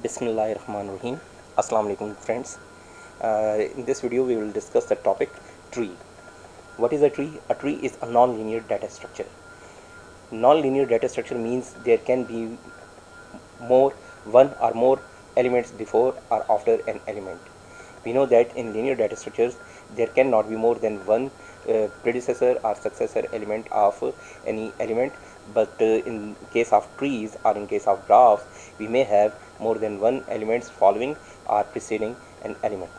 Bismillahirrahmanirrahim. Assalamu alaikum friends. In this video we will discuss the topic tree. What is a tree? A tree is a non-linear data structure. Non-linear data structure means there can be more one or more elements before or after an element. We know that in linear data structures there cannot be more than one predecessor or successor element of any element, but in case of trees or in case of graphs we may have more than one elements following or preceding an element.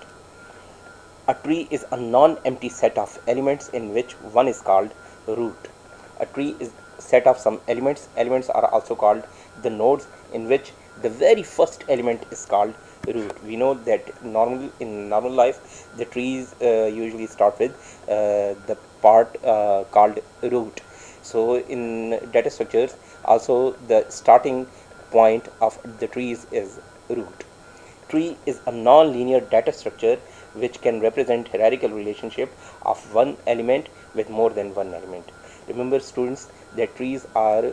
A tree is a non-empty set of elements in which one is called root. A tree is a set of some elements. Elements are also called the nodes, in which the very first element is called root. We know that in normal life the trees usually start with the part called root. So in data structures also the starting point of the trees is root. Tree is a non-linear data structure which can represent hierarchical relationship of one element with more than one element. Remember students that trees are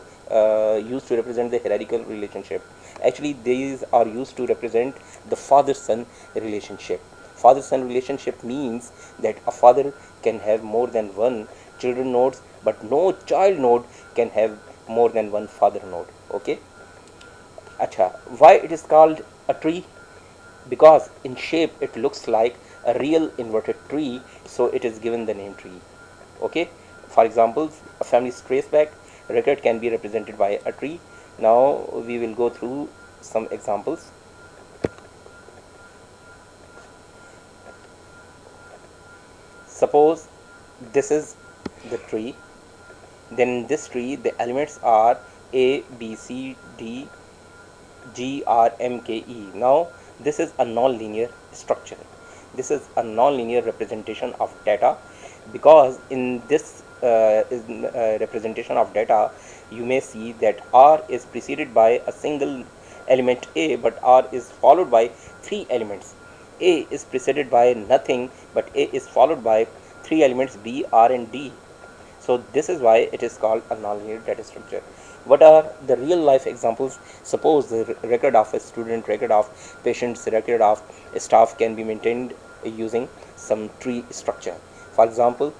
used to represent the hierarchical relationship. Actually these are used to represent the father-son relationship. Father-son relationship means that a father can have more than one children nodes, but no child node can have more than one father node. Okay. Acha, why it is called a tree? Because in shape it looks like a real inverted tree, so it is given the name tree. Okay. For example, a family's traceback record can be represented by a tree. Now we will go through some examples. Suppose this is the tree. Then in this tree the elements are A, B, C, D, G, R, M, K, E. Now this is a non-linear structure. This is a non-linear representation of data, because in this representation of data you may see that R is preceded by a single element A, but R is followed by three elements. A is preceded by nothing, but A is followed by three elements B, R, and D. So this is why it is called a nonlinear data structure. What are the real life examples? Suppose the record of a student, record of patients, record of staff can be maintained using some tree structure. For example,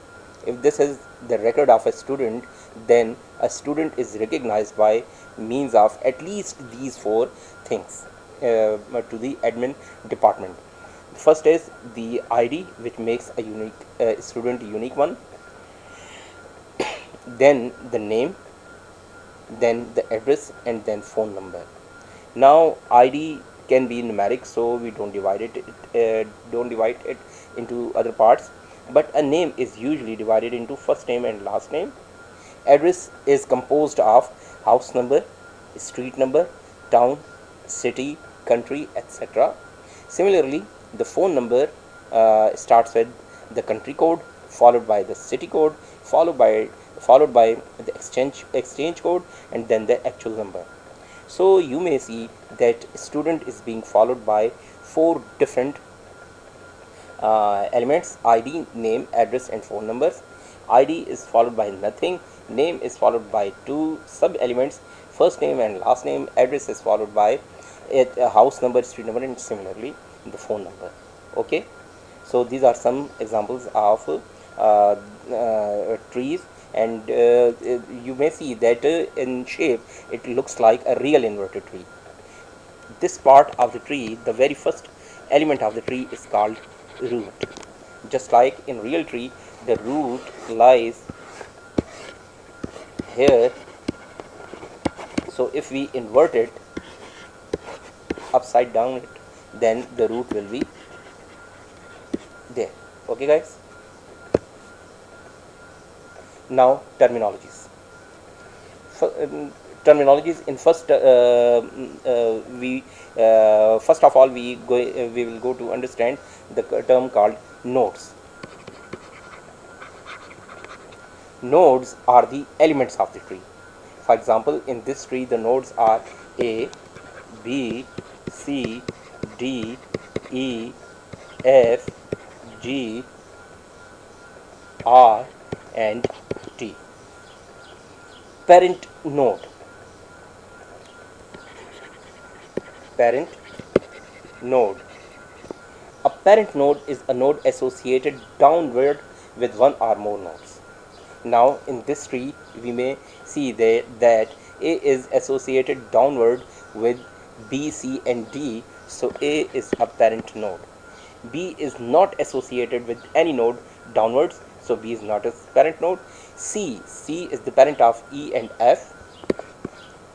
if this is the record of a student, then a student is recognized by means of at least these four things to the admin department. First is the ID, which makes a unique student a unique one. Then the name, then the address, and then phone number. Now ID can be numeric, so we don't divide it into other parts, but a name is usually divided into first name and last name. Address is composed of house number, street number, town, city, country, etc. Similarly, the phone number starts with the country code, followed by the city code, followed by the exchange code, and then the actual number. So you may see that student is being followed by four different elements: ID, name, address, and phone numbers. ID is followed by nothing, name is followed by two sub elements, first name and last name, address is followed by a house number, street number, and similarly the phone number. Okay. So these are some examples of trees, and you may see that in shape it looks like a real inverted tree. This part of the tree, the very first element of the tree, is called root. Just like in real tree, the root lies here. So if we invert it upside down it, then the root will be there. Okay guys. Now terminologies. Terminologies in first we first of all we will go to understand the term called nodes. Nodes are the elements of the tree. For example, in this tree the nodes are A, B, C, D, E, F, G, R, and T. Parent node. Parent Node. A parent node is a node associated downward with one or more nodes. Now, in this tree, we may see that A is associated downward with B, C, and D, so A is a parent node. B is not associated with any node downwards, so B is not a parent node. C is the parent of E and F,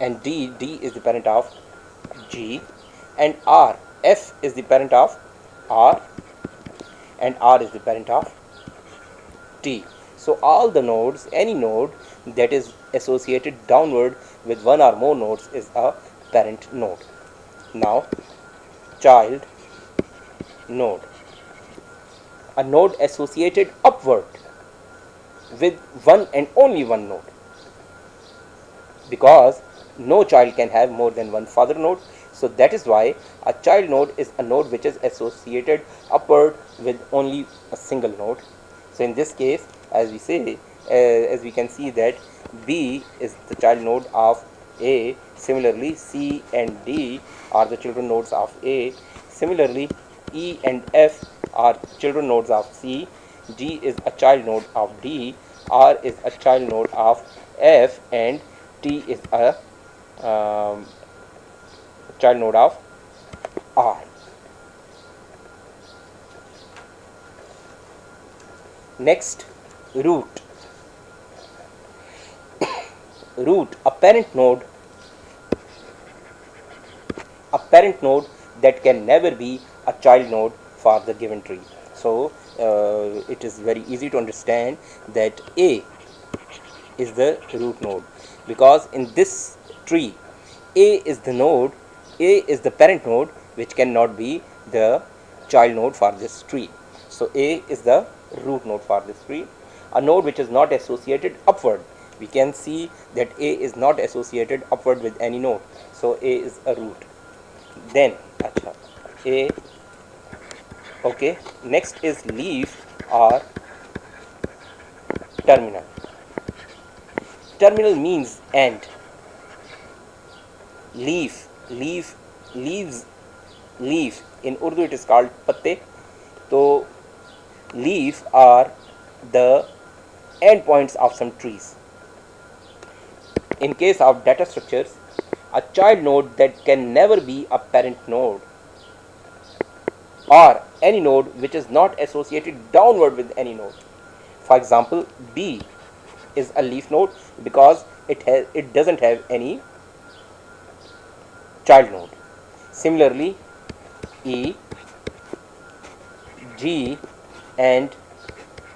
and D is the parent of G, and F is the parent of R, and R is the parent of T. So all the nodes, any node that is associated downward with one or more nodes is a parent node. Now, child node. A node associated upward with one and only one node, because no child can have more than one father node. So that is why a child node is a node which is associated upward with only a single node. So in this case, as we can see that B is the child node of A. Similarly, C and D are the children nodes of A. Similarly, E and F are children nodes of C. G is a child node of D. R is a child node of F, and T is a child node of R. Next, root. Root, a parent node that can never be a child node for the given tree. So it is very easy to understand that A is the root node, because in this tree A is the parent node which cannot be the child node for this tree. So A is the root node for this tree. A node which is not associated upward, we can see that A is not associated upward with any node, so A is a root. Then A, okay, next is leaf or terminal. Terminal means end. Leaf in Urdu it is called patte. So leaf are the end points of some trees. In case of data structures, a child node that can never be a parent node, or any node which is not associated downward with any node. For example, B is a leaf node because it doesn't have any child node. Similarly, E, G, and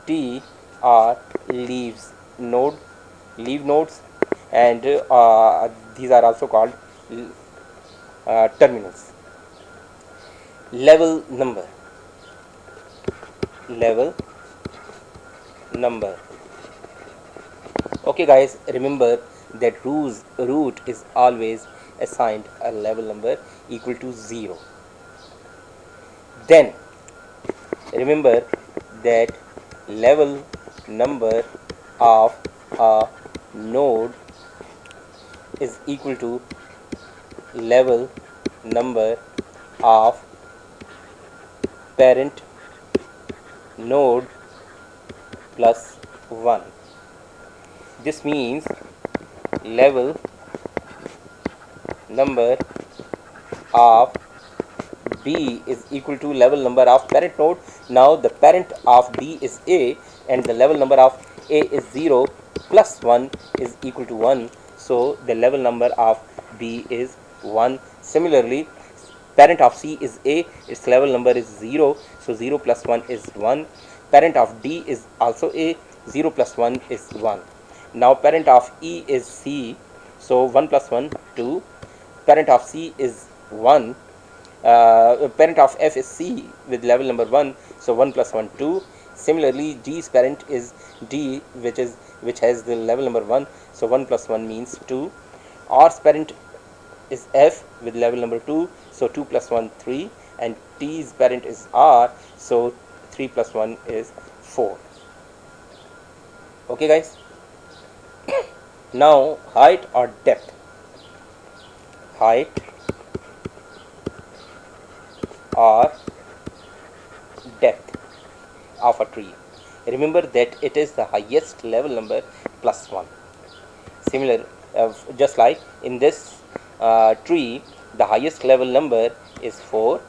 T are leaf nodes, and these are also called terminals. Level number. Okay guys, remember that root is always assigned a level number equal to 0. Then remember that level number of a node is equal to level number of parent node plus 1. This means level number of B is equal to level number of parent node. Now the parent of B is A, and the level number of A is 0 plus 1 is equal to 1. So the level number of B is 1. Similarly, parent of C is A, its level number is 0, so 0 plus 1 is 1. Parent of D is also A, 0 plus 1 is 1. Now parent of E is C, so 1 plus 1, 2. Parent of C is 1. Parent of F is C with level number 1, so 1 plus 1, 2. Similarly, G's parent is D, which has the level number 1, so 1 plus 1 means 2. R's parent is F with level number 2, so 2 plus 1, 3. And T's parent is R, so 3 plus 1 is 4. Okay guys. Now height or depth. Height or depth of a tree. Remember that it is the highest level number plus 1. Similar, just like in this tree, the highest level number is 4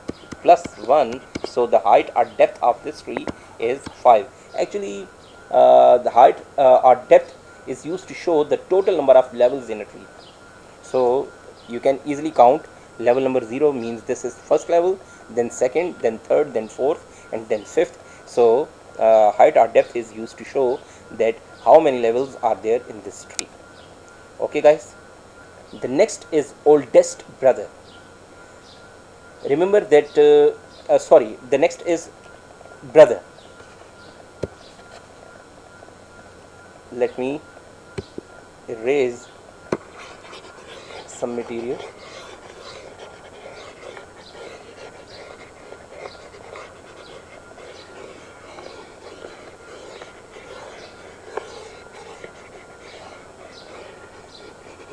plus 1, so the height or depth of this tree is 5. Actually, the height or depth is used to show the total number of levels in a tree. So you can easily count. Level number 0 means this is first level, then second, then third, then fourth, and then fifth. So height or depth is used to show that how many levels are there in this tree. Okay guys, the next is oldest brother. Remember that the next is brother. Let me erase some material.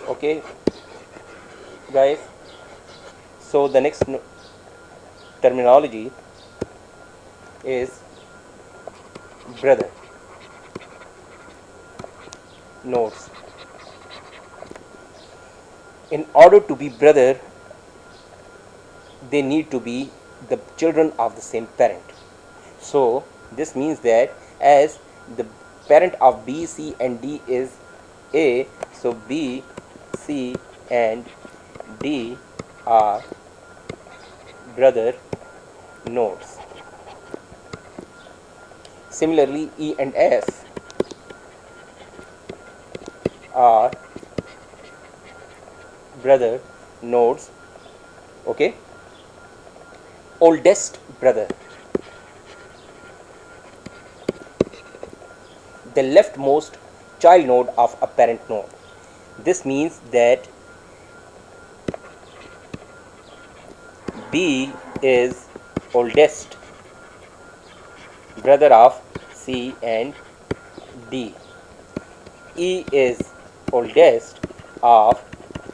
Okay guys, so the next terminology is brother nodes. In order to be brother, they need to be the children of the same parent. So this means that as the parent of B, C and D is A, so B, C and D are brother nodes. Similarly, E and F are brother nodes. Okay. Oldest brother, the leftmost child node of a parent node. This means that B is oldest brother of C and D. E is oldest of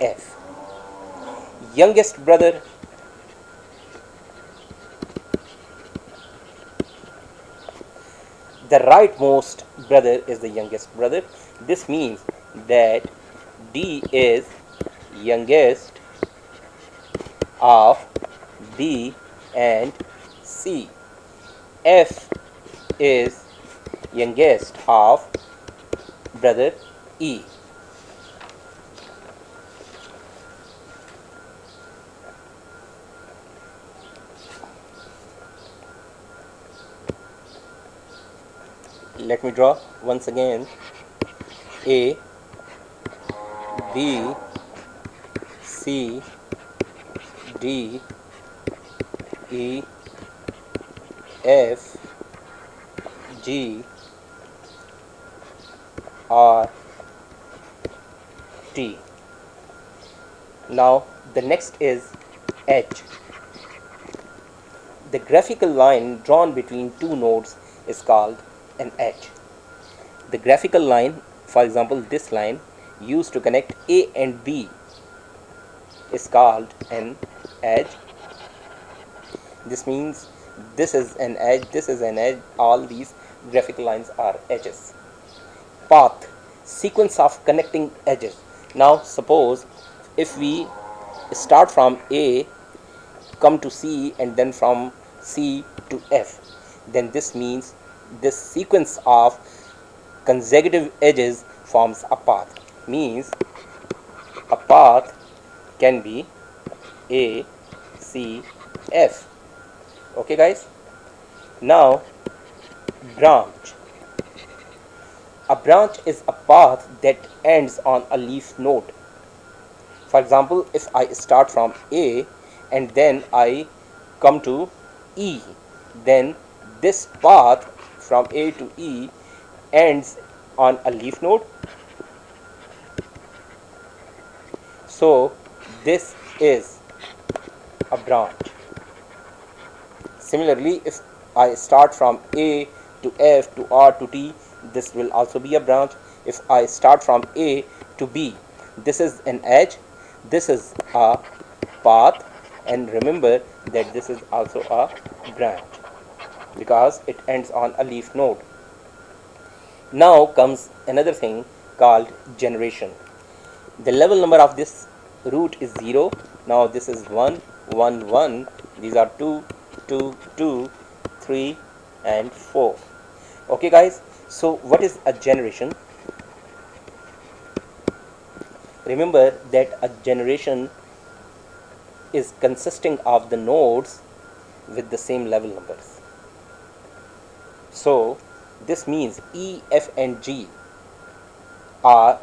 F. Youngest brother, the rightmost brother is the youngest brother. This means that D is youngest of B and C. F is youngest of brother E. Let me draw once again. A, B, C, D, E, F, G, R, T. Now the next is edge. The graphical line drawn between two nodes is called an edge. The graphical line, for example this line used to connect A and B, is called an edge. This means this is an edge, this is an edge, all these graphical lines are edges. Path, sequence of connecting edges. Now suppose if we start from A, come to C and then from C to F, then this means this sequence of consecutive edges forms a path. Means a path can be A, C, F. Okay guys. Now branch. A branch is a path that ends on a leaf node. For example, if I start from A and then I come to E, then this path from A to E ends on a leaf node. So this is a branch. Similarly, if I start from A to F to R to T, this will also be a branch. If I start from A to B, this is an edge, this is a path, and remember that this is also a branch because it ends on a leaf node. Now comes another thing called generation. The level number of this root is 0. Now this is 1, 1, 1. These are 2, 2, 2, 3 and 4. Okay guys, so what is a generation? Remember that a generation is consisting of the nodes with the same level numbers. So this means E, F and G are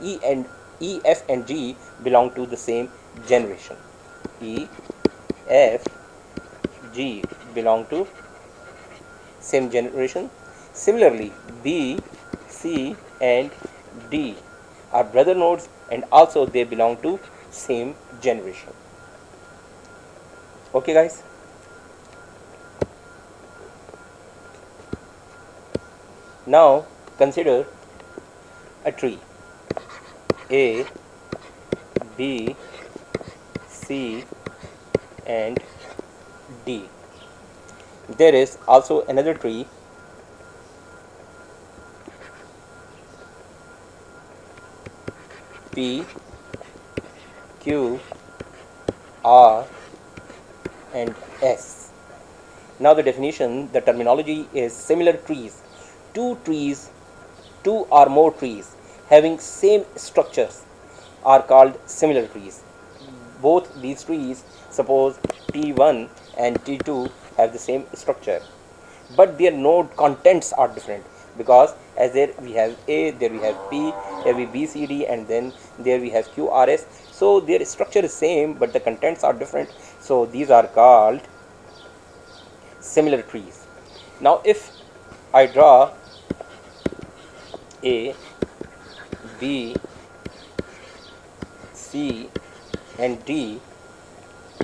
E, F and G belong to the same generation. E, F, G belong to same generation. Similarly, B, C and D are brother nodes and also they belong to same generation. Okay guys. Now consider a tree. A, B, C and D. There is also another tree P, Q, R and S. Now the definition, the terminology is similar trees. Trees, two or more trees having same structures are called similar trees. Both these trees, suppose T1 and T2 have the same structure, but their node contents are different because as there we have A, there we have P, here we B, C, D and then there we have Q, R, S. So their structure is same but the contents are different. So these are called similar trees. Now if I draw A, B, C and D,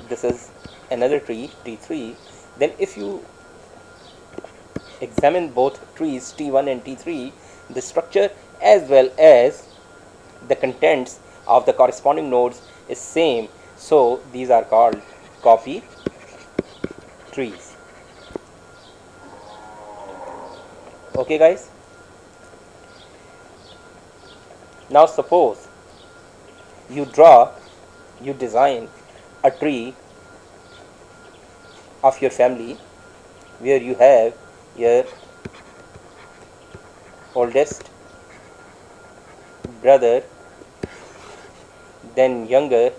this is another tree T3, then if you examine both trees T1 and T3, the structure as well as the contents of the corresponding nodes is same, so these are called copy trees. Okay guys, now suppose you design a tree of your family where you have your oldest brother, then younger,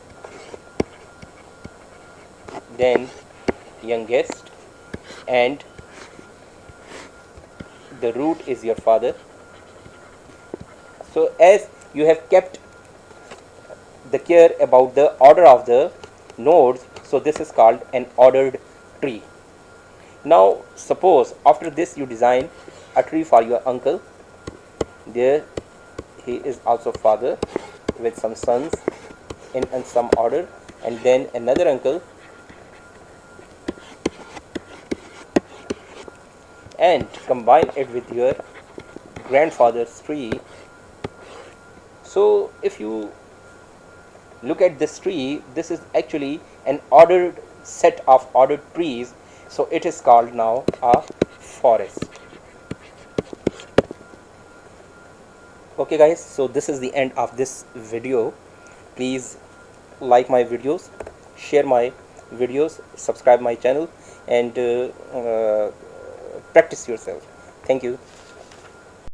then youngest, and the root is your father. So as you have kept the care about the order of the nodes, so this is called an ordered tree. Now suppose after this you design a tree for your uncle. There he is also father with some sons in some order, and then another uncle, and combine it with your grandfather's tree. So if you look at this tree, this is actually an ordered set of ordered trees, so it is called now a forest. Okay guys, so this is the end of this video. Please like my videos, share my videos, subscribe my channel and practice yourself. Thank you.